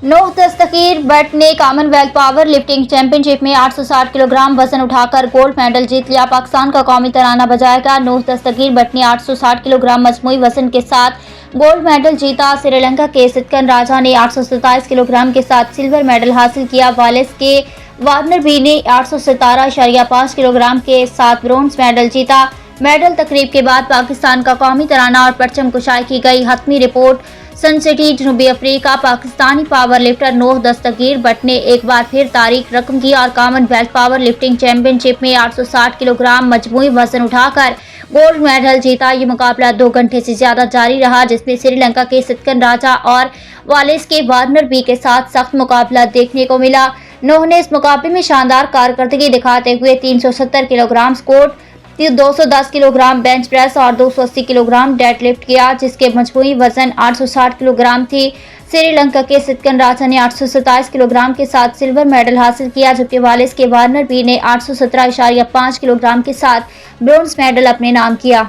नोह दस्तगीर भट्ट ने Commonwealth power lifting championship में 860 kilogram वजन उठाकर गोल्ड मेडल जीत लिया। पाकिस्तान का कौमी तराना बजाएगा। नोह दस्तगीर भट्ट ने 860 किलोग्राम मजमूई वजन के साथ गोल्ड मेडल जीता। श्रीलंका के सिद्धन राजा ने 827 किलोग्राम के साथ सिल्वर मेडल हासिल किया। वालेस के वार्नर बी ने 817.5 किलोग्राम के साथ ब्रोंज मेडल जीता। मेडल तकरीब के बाद पाकिस्तान का कौमी तराना और परचम कुशाई की गई। हतमी रिपोर्ट सन सिटी जनूबी Africa. Pakistani power lifter Noh Dastgir Bhatt ने एक बार फिर तारीख रकम की और कॉमनवेल्थ पावर लिफ्टिंग चैंपियनशिप में 860 किलोग्राम मजमूई वजन उठाकर गोल्ड मेडल जीता। ये मुकाबला 2 घंटे से ज्यादा जारी रहा, जिसमें श्रीलंका के सिद्धन राजा और वालेस के वार्नर बी के साथ सख्त मुकाबला देखने को मिला। नोह ने इस मुकाबले में शानदार कारकर्दगी दिखाते हुए 370 kilogram squat, 210 kilogram bench press और 280 किलोग्राम डेडलिफ्ट किया, जिसके मजमूई वजन 860 किलोग्राम थी। श्रीलंका के सिद्धन राजा ने 827 किलोग्राम के साथ सिल्वर मेडल हासिल किया, जबकि वालेस के वार्नर बी ने 817.5 किलोग्राम के साथ ब्रोंज मेडल अपने नाम किया।